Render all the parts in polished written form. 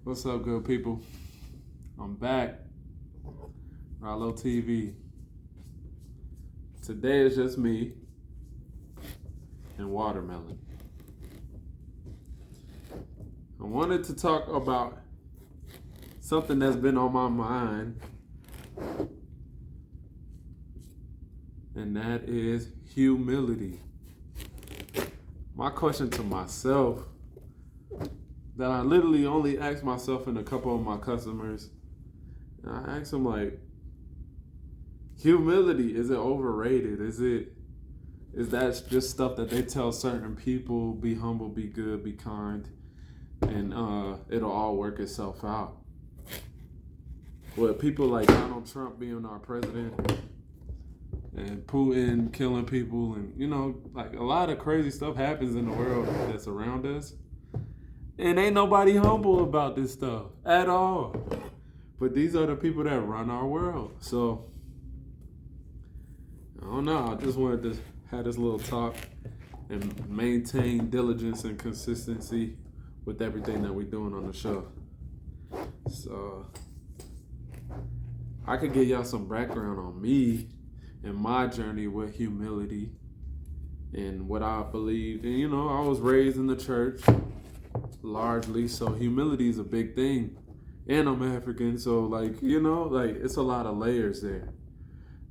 What's up, good people? I'm back. Rallo TV. Today is just me and watermelon. I wanted to talk about something that's been on my mind, and that is humility. My question to myself that I literally only ask myself and a couple of my customers, and I ask them like, humility, is it overrated? Is that just stuff that they tell certain people, be humble, be good, be kind, and it'll all work itself out? With people like Donald Trump being our president and Putin killing people, and like a lot of crazy stuff happens in the world that's around us. And ain't nobody humble about this stuff at all. But these are the people that run our world. So, I don't know. I just wanted to have this little talk and maintain diligence and consistency with everything that we're doing on the show. So, I could give y'all some background on me and my journey with humility and what I believed. And, I was raised in the church largely, so humility is a big thing. And I'm African, so like it's a lot of layers there.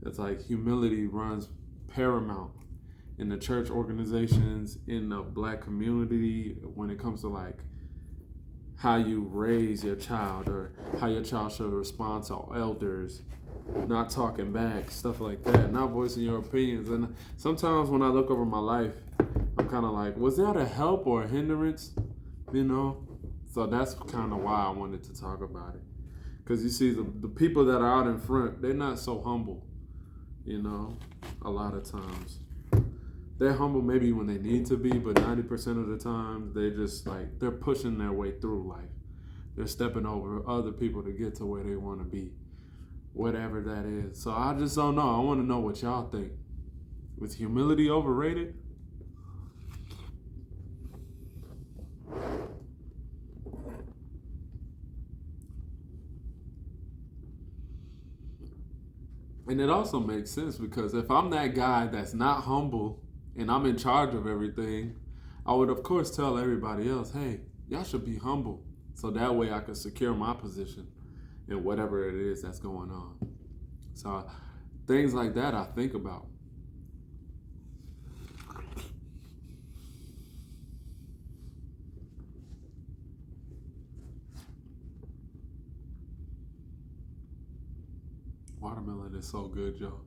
It's like humility runs paramount in the church organizations, in the black community, when it comes to like how you raise your child or how your child should respond to elders, not talking back, stuff like that, not voicing your opinions. And sometimes when I look over my life, I'm kind of like, was that a help or a hindrance? So that's kind of why I wanted to talk about it. Because you see, the people that are out in front, they're not so humble, a lot of times. They're humble maybe when they need to be, but 90% of the time, they just like, they're pushing their way through life. They're stepping over other people to get to where they want to be, whatever that is. So I just don't know. I want to know what y'all think. Was humility overrated? And it also makes sense because if I'm that guy that's not humble and I'm in charge of everything, I would of course tell everybody else, hey, y'all should be humble. So that way I can secure my position in whatever it is that's going on. So things like that I think about. Watermelon is so good, y'all.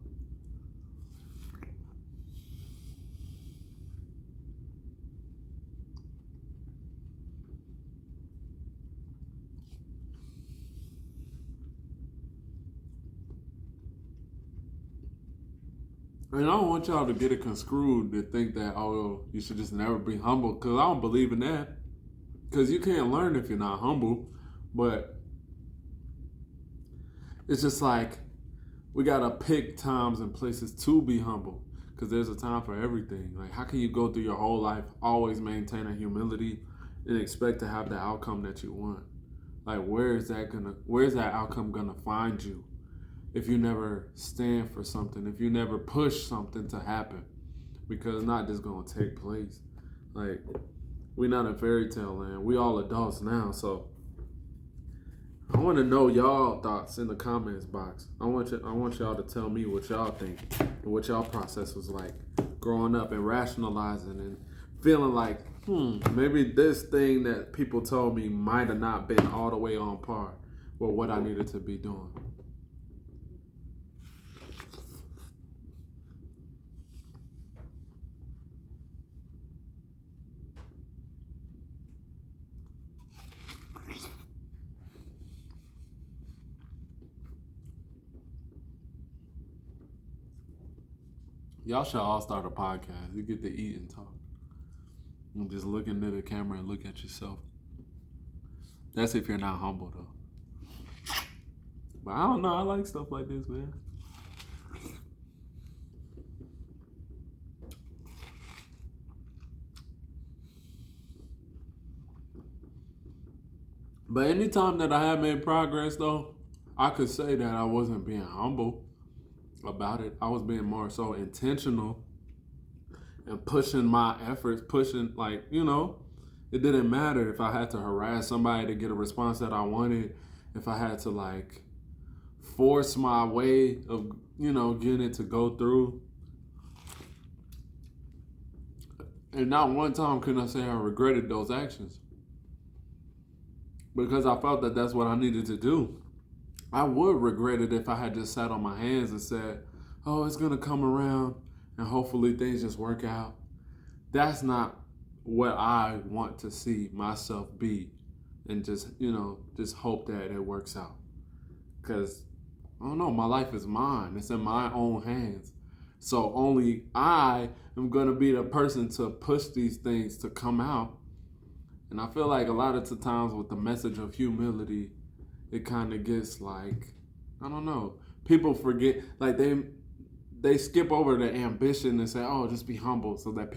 And I don't want y'all to get it construed to think that, oh, you should just never be humble, because I don't believe in that. Because you can't learn if you're not humble. But it's just like we gotta pick times and places to be humble, because there's a time for everything. Like, how can you go through your whole life always maintaining humility and expect to have the outcome that you want? Like, where's that outcome gonna find you if you never stand for something, if you never push something to happen? Because it's not just gonna take place. Like, we're not in fairy tale land. We all adults now, so I want to know y'all thoughts in the comments box. I want y'all to tell me what y'all think and what y'all process was like growing up and rationalizing and feeling like, maybe this thing that people told me might have not been all the way on par with what I needed to be doing. Y'all should all start a podcast. You get to eat and talk. And just look into the camera and look at yourself. That's if you're not humble, though. But I don't know. I like stuff like this, man. But anytime that I have made progress, though, I could say that I wasn't being humble about it. I was being more so intentional and pushing my efforts, pushing, like, it didn't matter if I had to harass somebody to get a response that I wanted, if I had to, like, force my way of, getting it to go through. And not one time can I say I regretted those actions because I felt that that's what I needed to do. I would regret it if I had just sat on my hands and said, oh, it's going to come around and hopefully things just work out. That's not what I want to see myself be, and just hope that it works out. Because, I don't know, my life is mine. It's in my own hands. So only I am going to be the person to push these things to come out. And I feel like a lot of the times with the message of humility, it kind of gets like, I don't know, people forget, like they skip over the ambition and say, oh, just be humble so that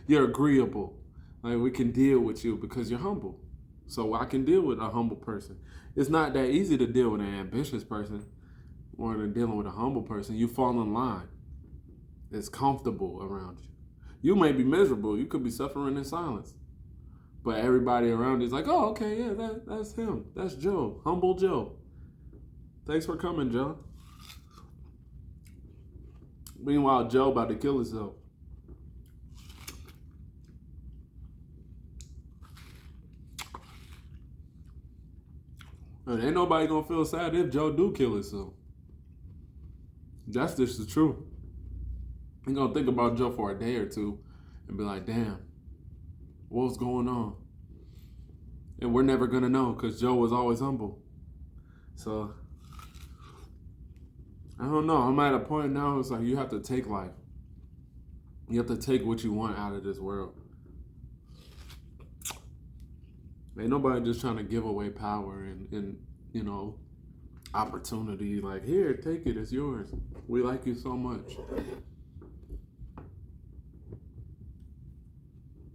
you're agreeable. Like, we can deal with you because you're humble. So I can deal with a humble person. It's not that easy to deal with an ambitious person more than dealing with a humble person. You fall in line. It's comfortable around you. You may be miserable. You could be suffering in silence. But everybody around you is like, oh, okay, yeah, that's him. That's Joe. Humble Joe. Thanks for coming, Joe. Meanwhile, Joe about to kill himself. And ain't nobody gonna feel sad if Joe do kill himself. That's just the truth. You're gonna think about Joe for a day or two and be like, damn, what's going on? And we're never gonna know because Joe was always humble. So, I don't know. I'm at a point now, it's like you have to take life. You have to take what you want out of this world. Ain't nobody just trying to give away power and opportunity. Like, here, take it, it's yours. We like you so much.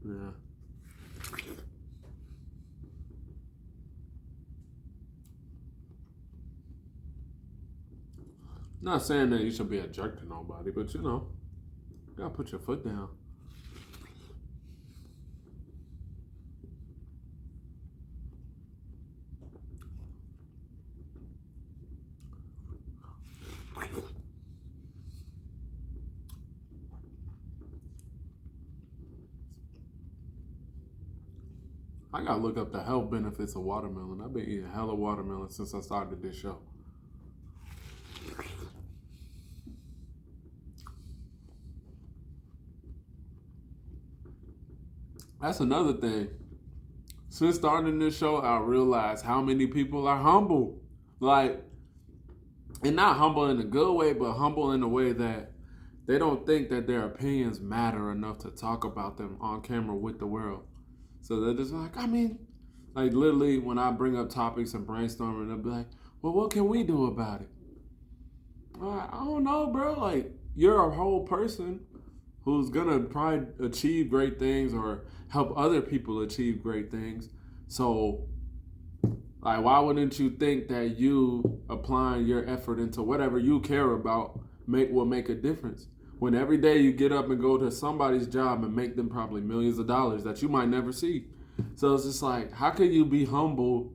Yeah. Not saying that you should be a jerk to nobody, but you gotta put your foot down. I gotta look up the health benefits of watermelon. I've been eating hella watermelon since I started this show. That's another thing. Since starting this show, I realized how many people are humble. Like, and not humble in a good way, but humble in a way that they don't think that their opinions matter enough to talk about them on camera with the world. So they're just like, like literally when I bring up topics and brainstorming, they'll be like, well, what can we do about it? I don't know, bro. Like, you're a whole person who's gonna probably achieve great things or help other people achieve great things. So, like, why wouldn't you think that you applying your effort into whatever you care about will make a difference? When every day you get up and go to somebody's job and make them probably millions of dollars that you might never see. So it's just like, how can you be humble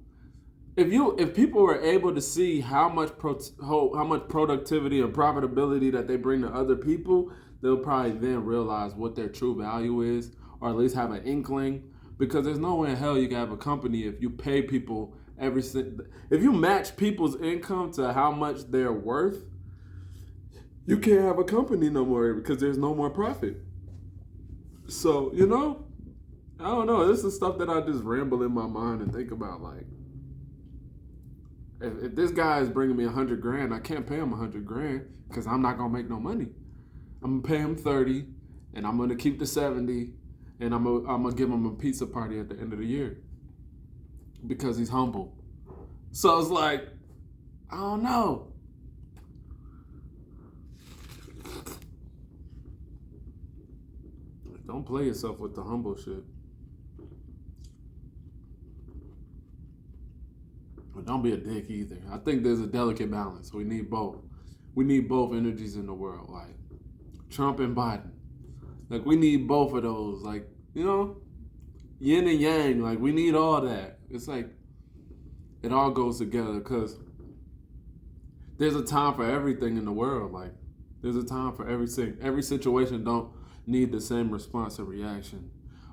if people were able to see how much productivity and profitability that they bring to other people, they'll probably then realize what their true value is, or at least have an inkling. Because there's no way in hell you can have a company if you pay people if you match people's income to how much they're worth, you can't have a company no more because there's no more profit. So, I don't know. This is stuff that I just ramble in my mind and think about. Like, if this guy is bringing me 100 grand, I can't pay him 100 grand because I'm not gonna make no money. I'm gonna pay him 30, and I'm gonna keep the 70, and I'm gonna give him a pizza party at the end of the year because he's humble. So it's like, I don't know. Don't play yourself with the humble shit. but don't be a dick either. I think there's a delicate balance. We need both. We need both energies in the world, like Trump and Biden. Like, we need both of those. Like, you know, yin and yang. Like, we need all that. It's like it all goes together because there's a time for everything in the world. Like, there's a time for everything. Every situation don't need the same response or reaction,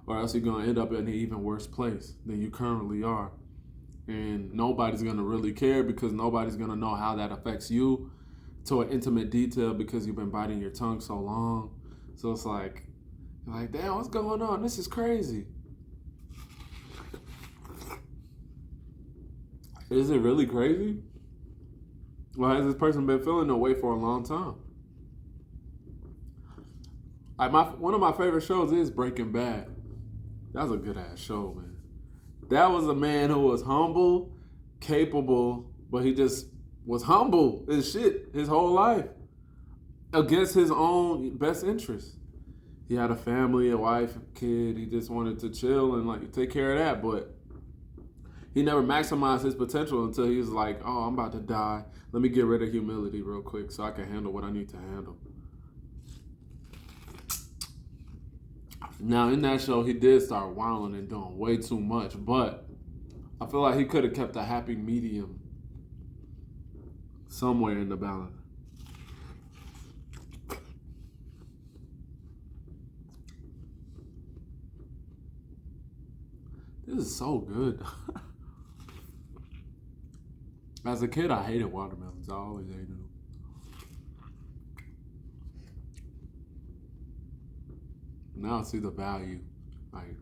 or else you're gonna end up in an even worse place than you currently are. And nobody's gonna really care because nobody's gonna know how that affects you to an intimate detail because you've been biting your tongue so long. So it's like, you're like, damn, what's going on? This is crazy. Is it really crazy? Well, has this person been feeling that way for a long time? One of my favorite shows is Breaking Bad. That was a good ass show, man. That was a man who was humble, capable, but he just was humble as shit his whole life against his own best interests. He had a family, a wife, a kid. He just wanted to chill and like take care of that, but he never maximized his potential until he was like, oh, I'm about to die. Let me get rid of humility real quick so I can handle what I need to handle. Now, in that show, he did start wilding and doing way too much, but I feel like he could have kept a happy medium somewhere in the balance. This is so good. As a kid, I hated watermelons. I always hated them. Now I see the value. Like,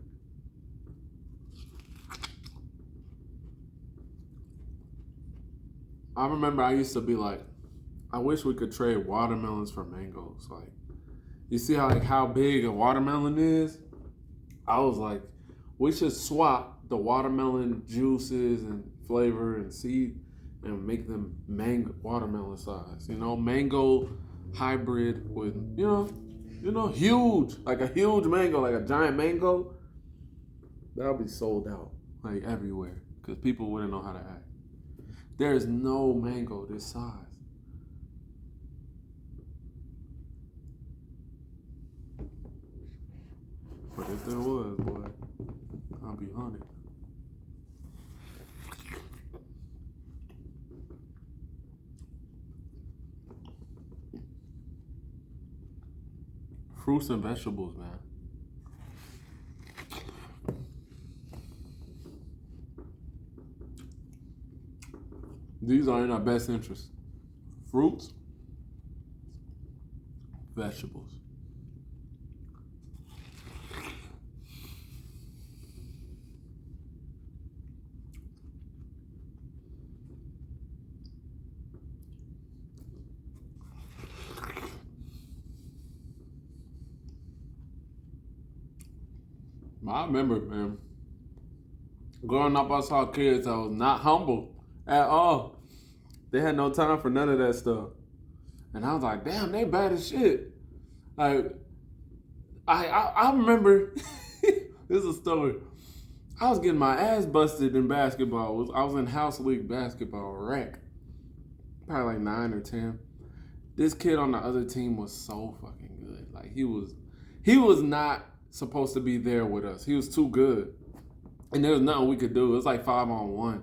I remember I used to be like, I wish we could trade watermelons for mangoes. Like, you see how big a watermelon is? I was like, we should swap the watermelon juices and flavor and seed and make them watermelon size. You know, mango hybrid with, huge, like a huge mango, like a giant mango. That'll be sold out, like everywhere, because people wouldn't know how to act. There is no mango this size. But if there was, boy, I'll be hunted. Fruits and vegetables, man. These are in our best interest. Fruits, vegetables. I remember, man, growing up, I saw kids that was not humble at all. They had no time for none of that stuff. And I was like, damn, they bad as shit. Like, I remember, this is a story. I was getting my ass busted in basketball. I was in house league basketball, rec. Probably like 9 or 10. This kid on the other team was so fucking good. Like, he was not supposed to be there with us. He was too good. And there was nothing we could do. It was like 5-on-1.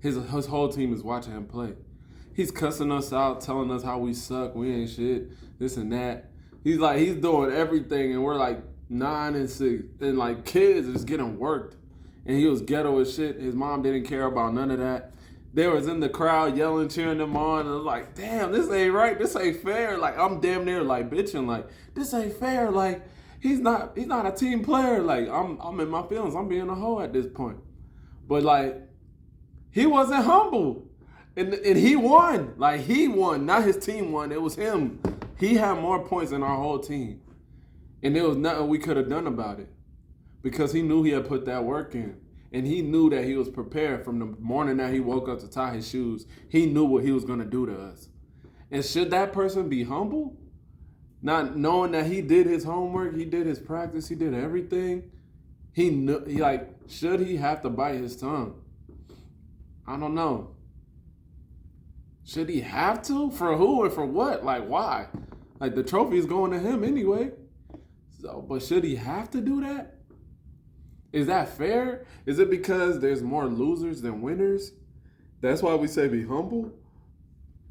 His whole team is watching him play. He's cussing us out, telling us how we suck, we ain't shit, this and that. He's doing everything, and we're like 9 and 6. And like kids is getting worked. And he was ghetto as shit. His mom didn't care about none of that. They was in the crowd yelling, cheering them on. And I was like, damn, this ain't right. This ain't fair. Like, I'm damn near like bitching. Like, this ain't fair. Like, he's not a team player. Like, I'm in my feelings. I'm being a hoe at this point. But like, he wasn't humble. And he won. Like, he won. Not his team won. It was him. He had more points than our whole team. And there was nothing we could have done about it. Because he knew he had put that work in. And he knew that he was prepared from the morning that he woke up to tie his shoes. He knew what he was going to do to us. And should that person be humble? Not knowing that he did his homework, he did his practice, he did everything. Should he have to bite his tongue? I don't know. Should he have to? For who and for what? Like, why? Like, the trophy is going to him anyway. So, but should he have to do that? Is that fair? Is it because there's more losers than winners? That's why we say be humble.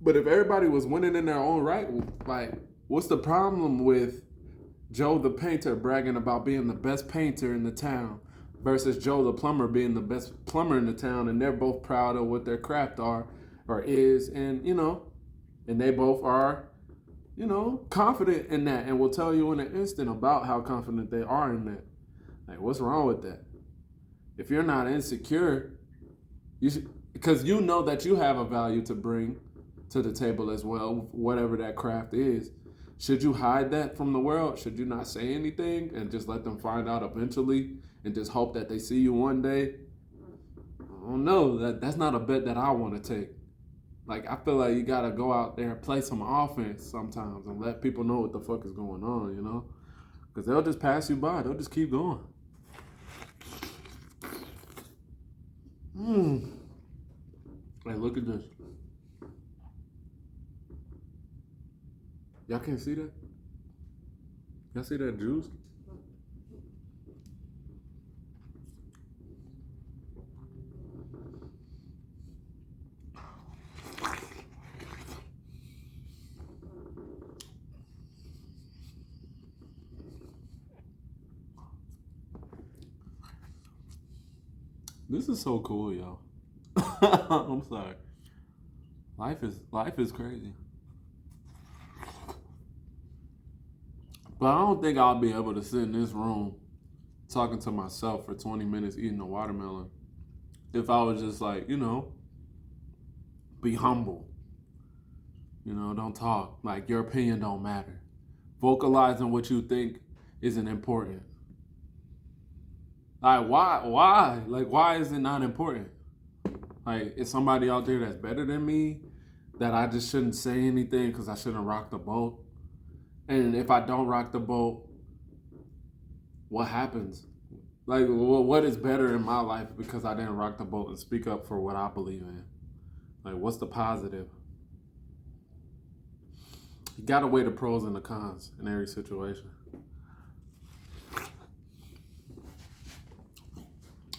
But if everybody was winning in their own right, like, what's the problem with Joe the painter bragging about being the best painter in the town versus Joe the plumber being the best plumber in the town, and they're both proud of what their craft are or is, and and they both are, confident in that, and will tell you in an instant about how confident they are in that. Like, what's wrong with that? If you're not insecure, you should, because you know that you have a value to bring to the table as well, whatever that craft is. Should you hide that from the world? Should you not say anything and just let them find out eventually and just hope that they see you one day? I don't know. That's not a bet that I want to take. Like, I feel like you got to go out there and play some offense sometimes and let people know what the fuck is going on, Because they'll just pass you by. They'll just keep going. Hey, look at this. Y'all can't see that? Y'all see that juice? This is so cool, y'all. I'm sorry. Life is crazy. But I don't think I'll be able to sit in this room talking to myself for 20 minutes eating a watermelon if I was just like, be humble. Don't talk. Like, your opinion don't matter. Vocalizing what you think isn't important. Like, why? Like, why is it not important? Like, is somebody out there that's better than me that I just shouldn't say anything because I shouldn't rock the boat? And if I don't rock the boat, what happens? Like, what is better in my life because I didn't rock the boat and speak up for what I believe in? Like, what's the positive? You gotta weigh the pros and the cons in every situation.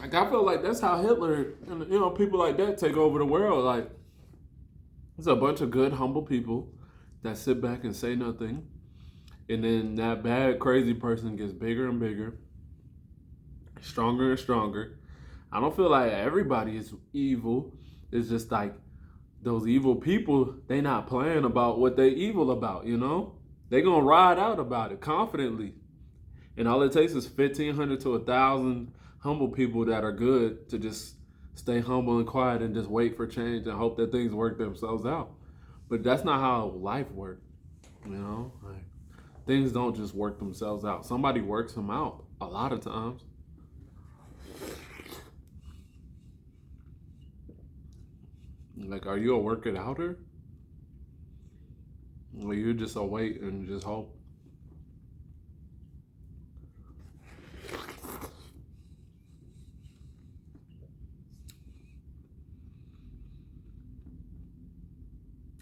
Like, I feel like that's how Hitler and people like that take over the world. Like, there's a bunch of good, humble people that sit back and say nothing. And then that bad, crazy person gets bigger and bigger, stronger and stronger. I don't feel like everybody is evil. It's just like those evil people, they not playing about what they evil about, They gonna ride out about it confidently. And all it takes is 1,500 to 1,000 humble people that are good to just stay humble and quiet and just wait for change and hope that things work themselves out. But that's not how life works, Like, things don't just work themselves out. Somebody works them out a lot of times. Like, are you a work it outer? Or you just wait and just hope?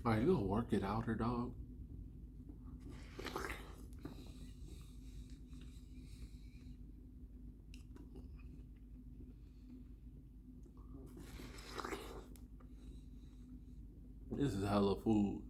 Are you a work it outer, dog? This is hella food.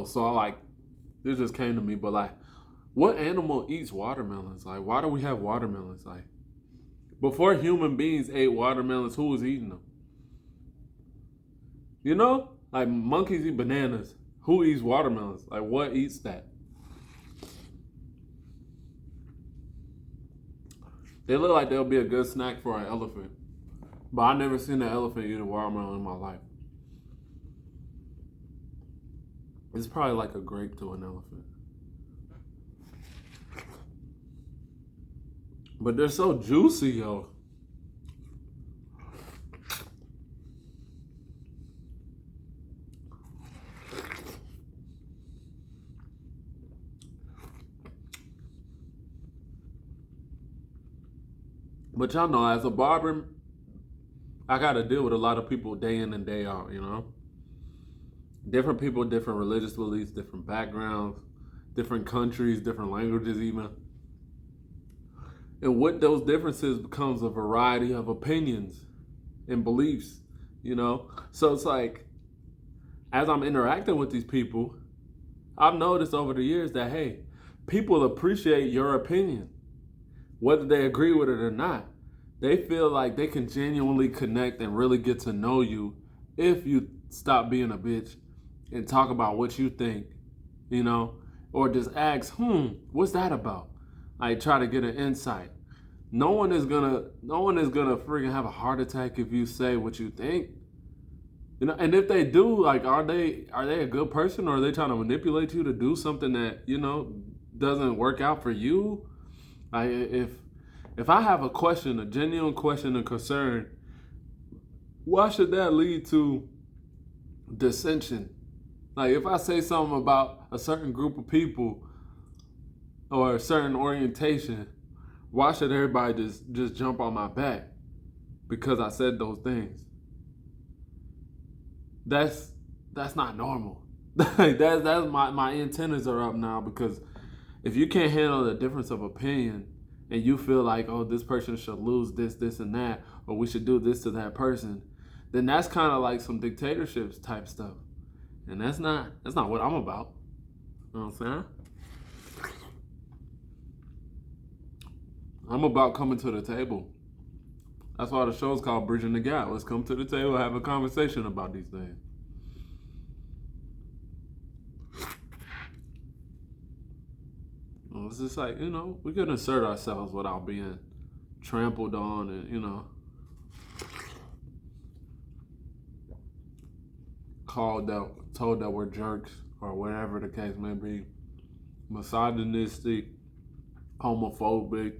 So this just came to me, but like, what animal eats watermelons? Like, why do we have watermelons? Like, before human beings ate watermelons, who was eating them? Like, monkeys eat bananas. Who eats watermelons? Like, what eats that? They look like they'll be a good snack for an elephant. But I never seen an elephant eat a watermelon in my life. It's probably like a grape to an elephant. But they're so juicy, yo. But y'all know, as a barber, I got to deal with a lot of people day in and day out, you know? Different people, different religious beliefs, different backgrounds, different countries, different languages, even. And with those differences becomes a variety of opinions and beliefs, you know? So it's like, as I'm interacting with these people, I've noticed over the years that, hey, people appreciate your opinion, whether they agree with it or not. They feel like they can genuinely connect and really get to know you if you stop being a bitch and talk about what you think, you know, or just ask, what's that about? Like, try to get an insight. No one is gonna freaking have a heart attack if you say what you think. You know, and if they do, like, are they a good person, or are they trying to manipulate you to do something that, you know, doesn't work out for you? If I have a question, a genuine question, a concern, why should that lead to dissension? Like, if I say something about a certain group of people or a certain orientation, why should everybody just jump on my back because I said those things? That's not normal. that's my antennas are up now, because if you can't handle the difference of opinion and you feel like, oh, this person should lose this, and that, or we should do this to that person, then that's kind of like some dictatorships type stuff. And that's not what I'm about. You know what I'm saying? I'm about coming to the table. That's why the show's called Bridging the Gap. Let's come to the table, have a conversation about these things. It's just like, you know, we can assert ourselves without being trampled on and, you know, told that we're jerks, or whatever the case may be. Misogynistic, homophobic,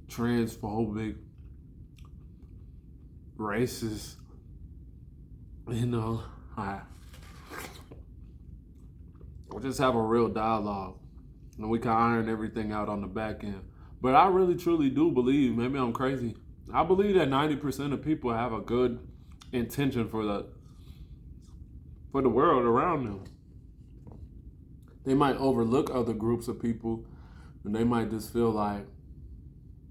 transphobic, racist. You know, we'll just have a real dialogue, and we can iron everything out on the back end. But I really truly do believe, maybe I'm crazy, I believe that 90% of people have a good intention for the world around them. They might overlook other groups of people, and they might just feel like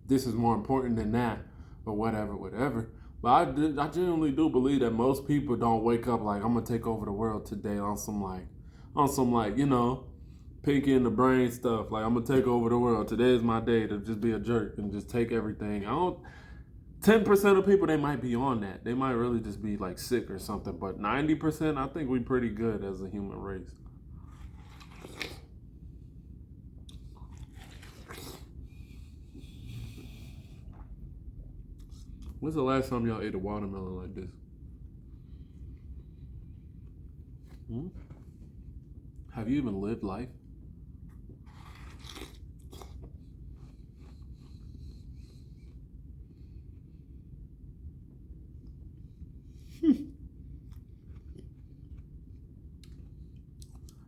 this is more important than that, or whatever. But I genuinely do believe that most people don't wake up like, I'm gonna take over the world today on some like, you know, Pinky in the Brain stuff. Like, I'm gonna take over the world. Today is my day to just be a jerk and just take everything. 10% of people, they might be on that. They might really just be like sick or something. But 90%, I think we're pretty good as a human race. When's the last time y'all ate a watermelon like this? Have you even lived life?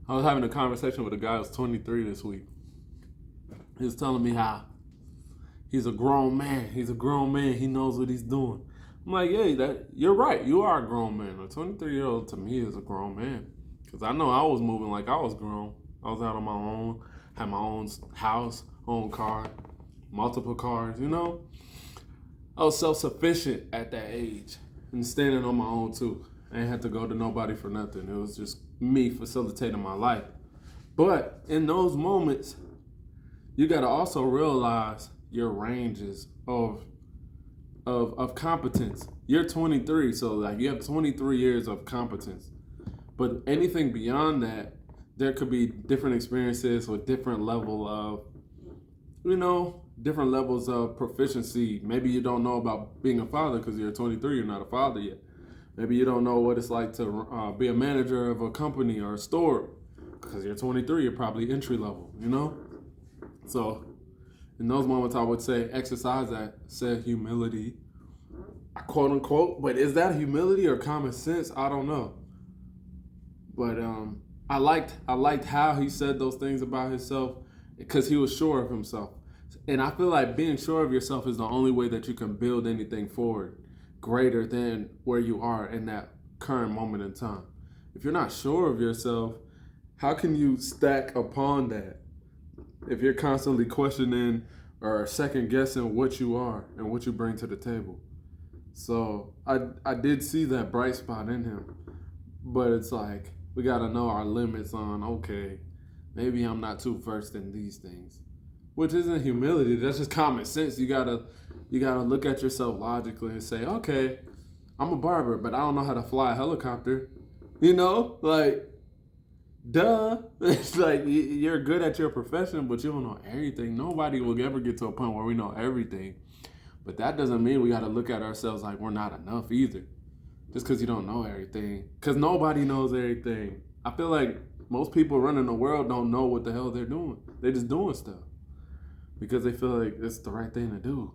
I was having a conversation with a guy who's 23 this week. He was telling me how he's a grown man. He's a grown man. He knows what he's doing. I'm like, yeah, you're right. You are a grown man. A 23-year-old to me is a grown man. Because I know I was moving like I was grown. I was out on my own, had my own house, own car, multiple cars, you know? I was self-sufficient at that age and standing on my own too. I ain't had to go to nobody for nothing. It was just me facilitating my life. But in those moments, you got to also realize your ranges of competence. You're 23, so like you have 23 years of competence. But anything beyond that, there could be different experiences with different level of, you know, different levels of proficiency. Maybe you don't know about being a father because you're 23, you're not a father yet. Maybe you don't know what it's like to be a manager of a company or a store. because you're 23, you're probably entry level, you know? So in those moments, I would say exercise that said humility, quote unquote. But is that humility or common sense? I don't know. But I liked how he said those things about himself because he was sure of himself. And I feel like being sure of yourself is the only way that you can build anything forward greater than where you are in that current moment in time. If you're not sure of yourself, how can you stack upon that? If you're constantly questioning or second guessing what you are and what you bring to the table. So I did see that bright spot in him. But it's like we gotta know our limits on, okay, maybe I'm not too versed in these things. Which isn't humility, that's just common sense. You gotta look at yourself logically and say, okay, I'm a barber, but I don't know how to fly a helicopter. You know? Like, duh. It's like you're good at your profession, but you don't know everything. Nobody will ever get to a point where we know everything. But that doesn't mean we gotta look at ourselves like we're not enough either. Just because you don't know everything. Because nobody knows everything. I feel like most people running the world don't know what the hell they're doing. They're just doing stuff. Because they feel like it's the right thing to do.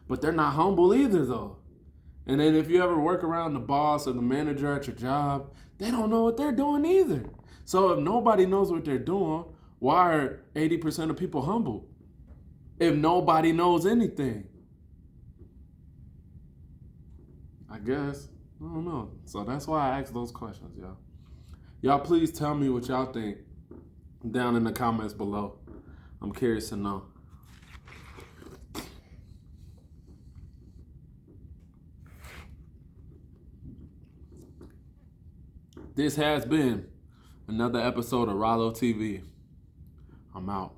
But they're not humble either, though. And then if you ever work around the boss or the manager at your job, they don't know what they're doing either. So if nobody knows what they're doing, why are 80% of people humble? If nobody knows anything. I guess. I don't know. So that's why I ask those questions, y'all. Y'all please tell me what y'all think down in the comments below. I'm curious to know. This has been another episode of Rollo TV. I'm out.